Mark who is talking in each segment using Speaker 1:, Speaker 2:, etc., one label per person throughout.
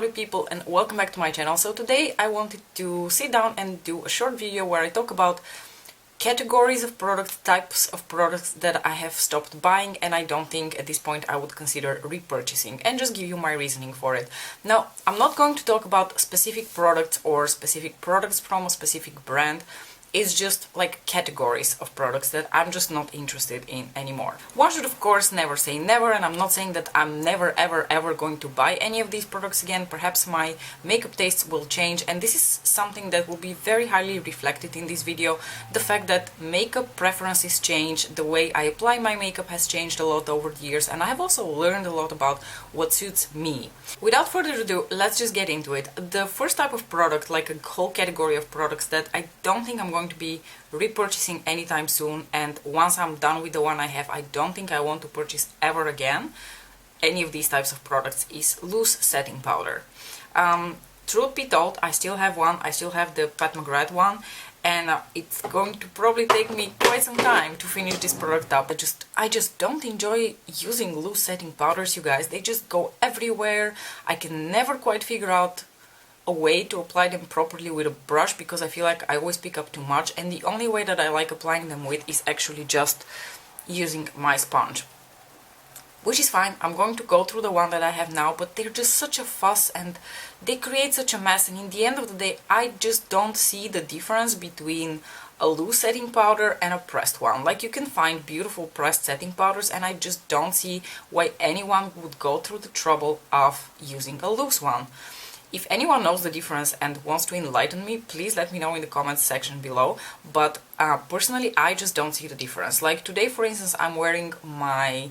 Speaker 1: lovely people, and welcome back to my channel. So today I wanted to sit down and do a short video where I talk about categories of products, types of products that I have stopped buying and I don't think at this point I would consider repurchasing, and just give you my reasoning for it. Now, I'm not going to talk about specific products or specific products from a specific brand. It's just like categories of products that I'm just not interested in anymore. One should of course never say never, and I'm not saying that I'm never ever going to buy any of these products again. Perhaps my makeup tastes will change, and this is something that will be very highly reflected in this video. The fact that makeup preferences change, the way I apply my makeup has changed a lot over the years, and I have also learned a lot about what suits me. Without further ado, let's just get into it. The first type of product, like a whole category of products that I don't think I'm going to be repurchasing anytime soon, and once I'm done with the one I have, I don't think I want to purchase ever again any of these types of products, is loose setting powder. Truth be told, I still have one. I still have the Pat McGrath one, and it's going to probably take me quite some time to finish this product up. I just don't enjoy using loose setting powders, you guys. They just go everywhere. I can never quite figure out a way to apply them properly with a brush, because I feel like I always pick up too much, and the only way that I like applying them with is actually just using my sponge, which is fine. I'm going to go through the one that I have now, but they're just such a fuss and they create such a mess, and in the end of the day I just don't see the difference between a loose setting powder and a pressed one. Like, you can find beautiful pressed setting powders, and I just don't see why anyone would go through the trouble of using a loose one. If anyone knows the difference and wants to enlighten me, please let me know in the comments section below. But personally, I just don't see the difference. Like today, for instance, I'm wearing my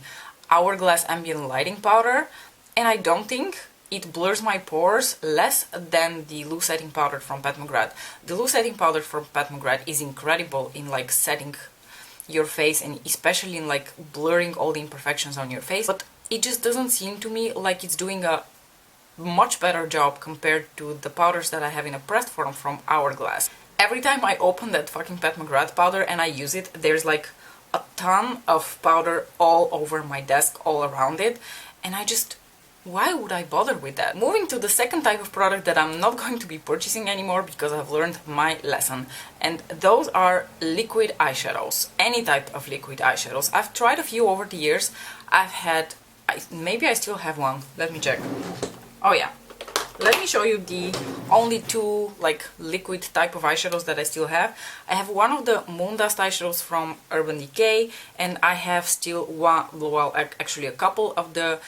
Speaker 1: Hourglass Ambient Lighting Powder, and I don't think it blurs my pores less than the loose setting powder from Pat McGrath. The loose setting powder from Pat McGrath is incredible in like setting your face, and especially in like blurring all the imperfections on your face. But it just doesn't seem to me like it's doing a much better job compared to the powders that I have in a pressed form from Hourglass. Every time I open that fucking Pat McGrath powder and I use it, there's like a ton of powder all over my desk, all around it, and why would I bother with that? Moving to the second type of product that I'm not going to be purchasing anymore because I've learned my lesson, and those are liquid eyeshadows. Any type of liquid eyeshadows. I've tried a few over the years. Maybe I still have one. Let me check. Oh yeah, let me show you the only two like liquid type of eyeshadows that I still have. I have one of the Moon Dust eyeshadows from Urban Decay, and I have still one, well actually a couple of the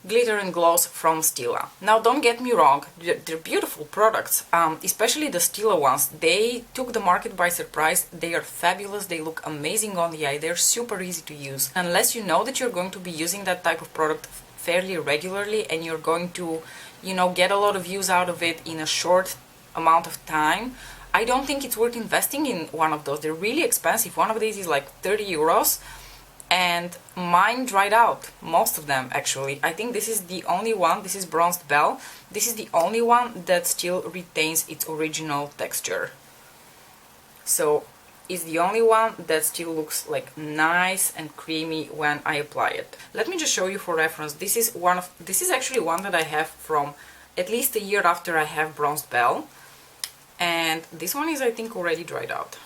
Speaker 1: Glitter and Glows from Stila. Now don't get me wrong, they're beautiful products, especially the Stila ones. They took the market by surprise. They are fabulous, they look amazing on the eye, they're super easy to use. Unless you know that you're going to be using that type of product fairly regularly and you're going to, you know, get a lot of use out of it in a short amount of time, I don't think it's worth investing in one of those. They're really expensive. One of these is like 30 euros, and mine dried out, most of them actually. I think this is the only one, this is Bronzed Belle, this is the only one that still retains its original texture. So is the only one that still looks like nice and creamy when I apply it. Let me just show you for reference. This is actually one that I have from at least a year after I have Bronzed Belle, and this one is, I think, already dried out.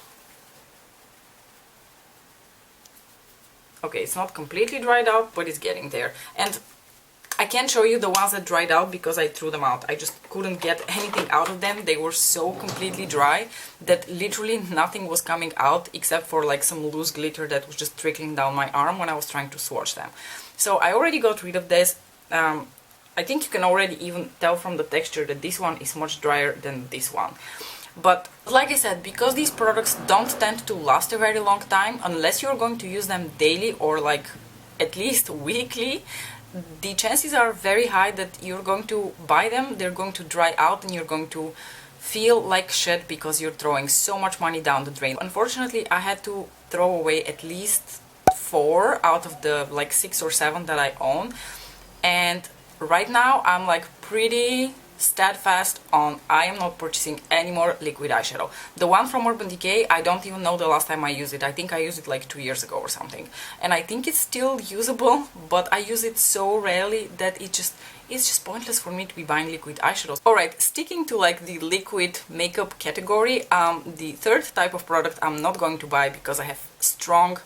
Speaker 1: Okay, it's not completely dried out, but it's getting there. And I can't show you the ones that dried out because I threw them out. I just couldn't get anything out of them. They were so completely dry that literally nothing was coming out except for like some loose glitter that was just trickling down my arm when I was trying to swatch them. So I already got rid of this. I think you can already even tell from the texture that this one is much drier than this one. But like I said, because these products don't tend to last a very long time, unless you're going to use them daily or like at least weekly, the chances are very high that you're going to buy them, they're going to dry out, and you're going to feel like shit because you're throwing so much money down the drain. Unfortunately, I had to throw away at least 4 out of the like 6 or 7 that I own, and right now I'm like pretty steadfast on I am not purchasing any more liquid eyeshadow. The one from Urban Decay, I don't even know the last time I used it. I think I used it like 2 years ago or something. And I think it's still usable, but I use it so rarely that it's just pointless for me to be buying liquid eyeshadows. Alright, sticking to like the liquid makeup category, the third type of product I'm not going to buy because I have strong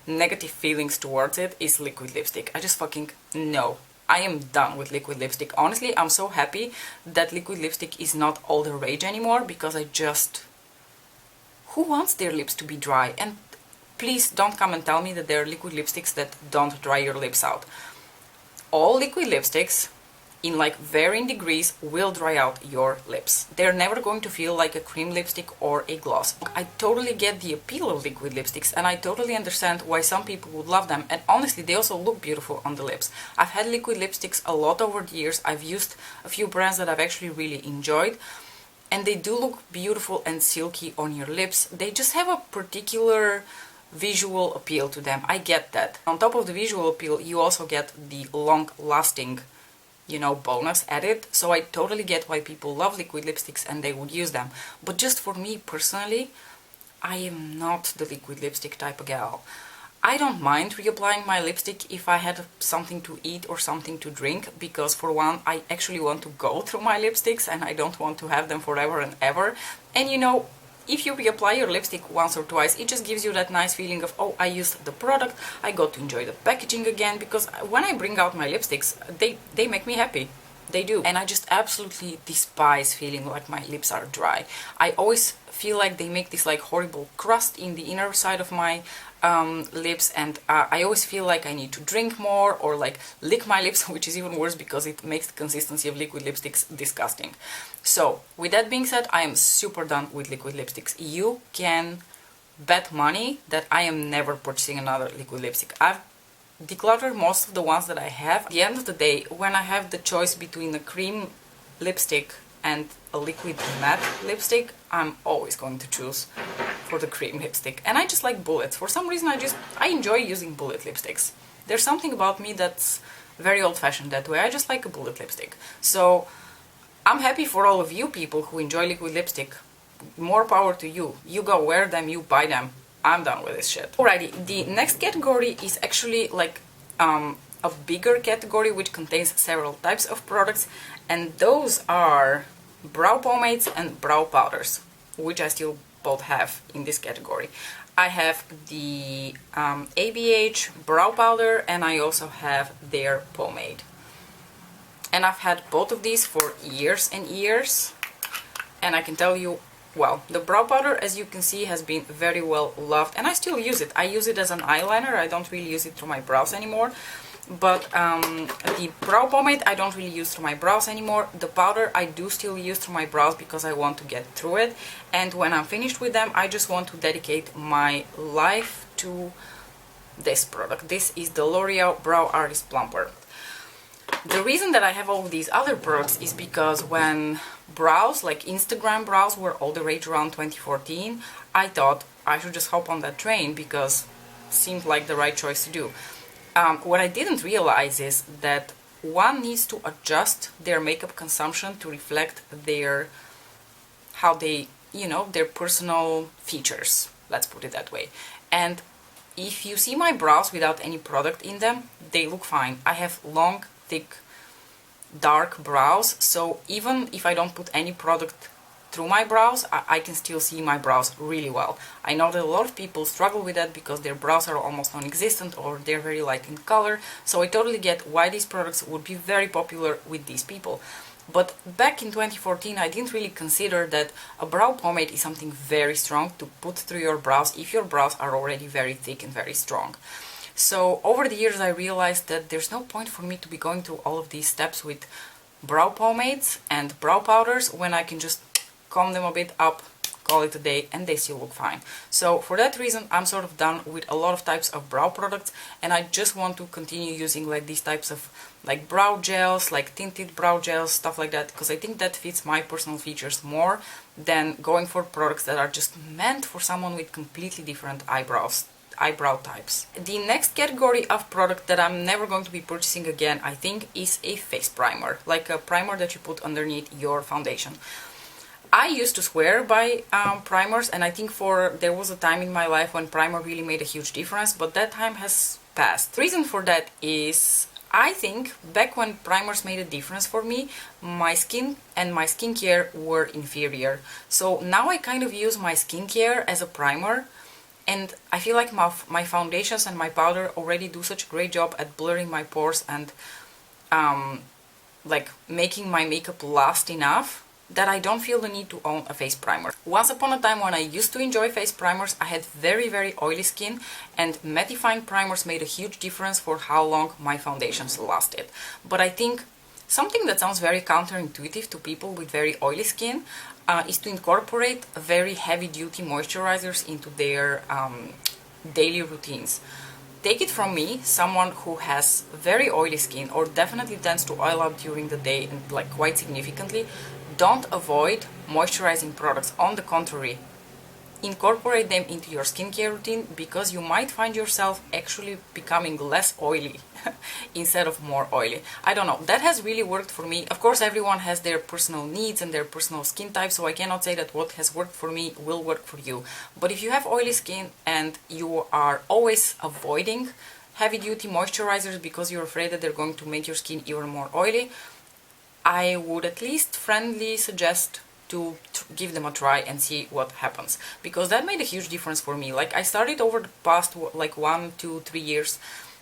Speaker 1: negative feelings towards it is liquid lipstick. I just fucking no. I am done with liquid lipstick. Honestly, I'm so happy that liquid lipstick is not all the rage anymore, because who wants their lips to be dry? And please don't come and tell me that there are liquid lipsticks that don't dry your lips out. All liquid lipsticks in like varying degrees will dry out your lips. They're never going to feel like a cream lipstick or a gloss. I totally get the appeal of liquid lipsticks, and I totally understand why some people would love them, and honestly they also look beautiful on the lips. I've had liquid lipsticks a lot over the years. I've used a few brands that I've actually really enjoyed, and they do look beautiful and silky on your lips. They just have a particular visual appeal to them. I get that. On top of the visual appeal, you also get the long-lasting, you know, bonus added. So I totally get why people love liquid lipsticks and they would use them. But just for me personally, I am not the liquid lipstick type of gal. I don't mind reapplying my lipstick if I had something to eat or something to drink, because for one, I actually want to go through my lipsticks and I don't want to have them forever and ever. And you know, if you reapply your lipstick once or twice, it just gives you that nice feeling of, oh, I used the product, I got to enjoy the packaging again, because when I bring out my lipsticks, they make me happy. They do. And I just absolutely despise feeling like my lips are dry. I always feel like they make this like horrible crust in the inner side of my lips, and I always feel like I need to drink more or like lick my lips, which is even worse because it makes the consistency of liquid lipsticks disgusting. So with that being said, I am super done with liquid lipsticks. You can bet money that I am never purchasing another liquid lipstick. I've decluttered most of the ones that I have. At the end of the day, when I have the choice between a cream lipstick and a liquid matte lipstick, I'm always going to choose for the cream lipstick. And I just like bullets. For some reason I enjoy using bullet lipsticks. There's something about me that's very old-fashioned that way. I just like a bullet lipstick. So I'm happy for all of you people who enjoy liquid lipstick. More power to you. You go wear them, you buy them. I'm done with this shit. Alrighty, the next category is actually like a bigger category which contains several types of products, and those are brow pomades and brow powders, which I still both have in this category. I have the ABH brow powder, and I also have their pomade. And I've had both of these for years and years, and I can tell you, well, the brow powder, as you can see, has been very well loved, and I still use it. I use it as an eyeliner. I don't really use it through my brows anymore. But the brow pomade I don't really use through my brows anymore. The powder I do still use through my brows because I want to get through it. And when I'm finished with them, I just want to dedicate my life to this product. This is the L'Oreal Brow Artist Plumper. The reason that I have all of these other products is because when brows, like Instagram brows, were all the rage around 2014, I thought I should just hop on that train because it seemed like the right choice to do. What I didn't realize is that one needs to adjust their makeup consumption to reflect their, how they, you know, their personal features, let's put it that way. And if you see my brows without any product in them, they look fine. I have long, thick, dark brows, so even if I don't put any product through my brows, I can still see my brows really well. I know that a lot of people struggle with that because their brows are almost non-existent or they're very light in color, so I totally get why these products would be very popular with these people. But back in 2014, I didn't really consider that a brow pomade is something very strong to put through your brows if your brows are already very thick and very strong. So over the years I realized that there's no point for me to be going through all of these steps with brow pomades and brow powders when I can just comb them a bit up, call it a day, and they still look fine. So for that reason, I'm sort of done with a lot of types of brow products, and I just want to continue using like these types of like brow gels, like tinted brow gels, stuff like that, because I think that fits my personal features more than going for products that are just meant for someone with completely different eyebrows eyebrow types. The next category of product that I'm never going to be purchasing again, I think, is a face primer, like a primer that you put underneath your foundation. I used to swear by primers, and I think there was a time in my life when primer really made a huge difference, but that time has passed. The reason for that is, I think back when primers made a difference for me, my skin and my skincare were inferior. So now I kind of use my skincare as a primer, and I feel like my foundations and my powder already do such a great job at blurring my pores and like making my makeup last enough that I don't feel the need to own a face primer. Once upon a time when I used to enjoy face primers, I had very, very oily skin, and mattifying primers made a huge difference for how long my foundations lasted. But I think something that sounds very counterintuitive to people with very oily skin is to incorporate very heavy-duty moisturizers into their daily routines. Take it from me, someone who has very oily skin or definitely tends to oil up during the day and like quite significantly, don't avoid moisturizing products. On the contrary, incorporate them into your skincare routine, because you might find yourself actually becoming less oily instead of more oily. I don't know, that has really worked for me. Of course, everyone has their personal needs and their personal skin type, so I cannot say that what has worked for me will work for you. But if you have oily skin and you are always avoiding heavy-duty moisturizers because you're afraid that they're going to make your skin even more oily, I would at least friendly suggest to give them a try and see what happens, because that made a huge difference for me. Like, I started over the past like 1, 2, 3 years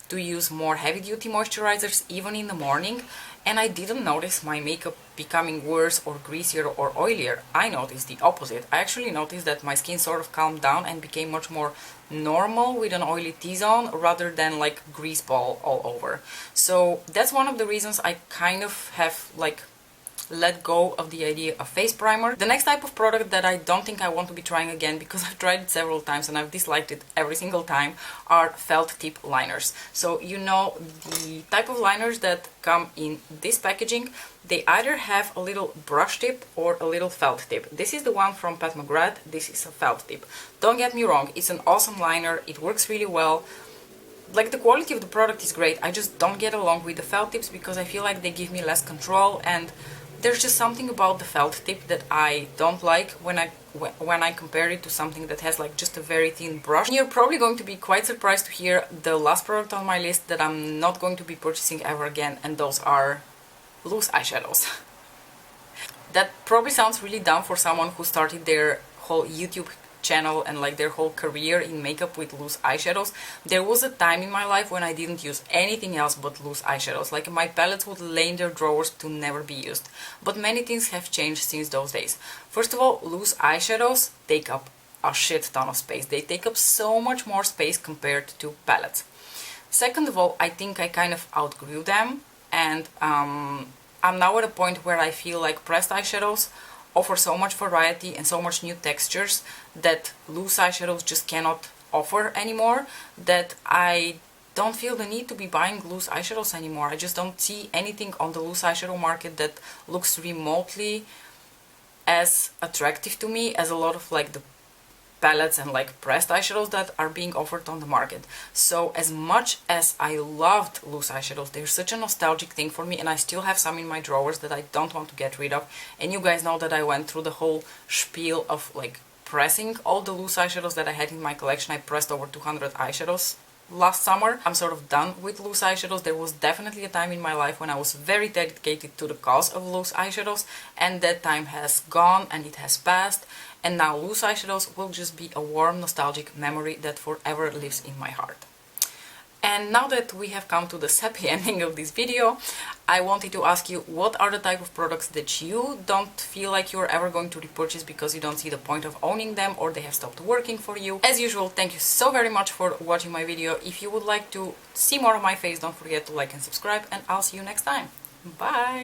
Speaker 1: to use more heavy-duty moisturizers even in the morning, and I didn't notice my makeup becoming worse or greasier or oilier. I noticed the opposite. I actually noticed that my skin sort of calmed down and became much more normal with an oily T-zone rather than like grease ball all over. So that's one of the reasons I kind of have like let go of the idea of face primer. The next type of product that I don't think I want to be trying again, because I've tried it several times and I've disliked it every single time, are felt tip liners. So you know the type of liners that come in this packaging, they either have a little brush tip or a little felt tip. This is the one from Pat McGrath. This is a felt tip. Don't get me wrong, it's an awesome liner, it works really well. Like, the quality of the product is great. I just don't get along with the felt tips because I feel like they give me less control, and there's just something about the felt tip that I don't like when I compare it to something that has like just a very thin brush. And you're probably going to be quite surprised to hear the last product on my list that I'm not going to be purchasing ever again, and those are loose eyeshadows. That probably sounds really dumb for someone who started their whole YouTube channel and like their whole career in makeup with loose eyeshadows. There was a time in my life when I didn't use anything else but loose eyeshadows. Like, my palettes would lay in their drawers to never be used. But many things have changed since those days. First of all, loose eyeshadows take up a shit ton of space. They take up so much more space compared to palettes. Second of all, I think I kind of outgrew them, and I'm now at a point where I feel like pressed eyeshadows offer so much variety and so much new textures that loose eyeshadows just cannot offer anymore, that I don't feel the need to be buying loose eyeshadows anymore. I just don't see anything on the loose eyeshadow market that looks remotely as attractive to me as a lot of like the palettes and like pressed eyeshadows that are being offered on the market. So as much as I loved loose eyeshadows, they're such a nostalgic thing for me, and I still have some in my drawers that I don't want to get rid of. And you guys know that I went through the whole spiel of like pressing all the loose eyeshadows that I had in my collection. I pressed over 200 eyeshadows last summer. I'm sort of done with loose eyeshadows. There was definitely a time in my life when I was very dedicated to the cause of loose eyeshadows, and that time has gone and it has passed, and now loose eyeshadows will just be a warm nostalgic memory that forever lives in my heart. And now that we have come to the sappy ending of this video, I wanted to ask you, what are the type of products that you don't feel like you're ever going to repurchase because you don't see the point of owning them, or they have stopped working for you? As usual, thank you so very much for watching my video. If you would like to see more of my face, don't forget to like and subscribe, and I'll see you next time. Bye!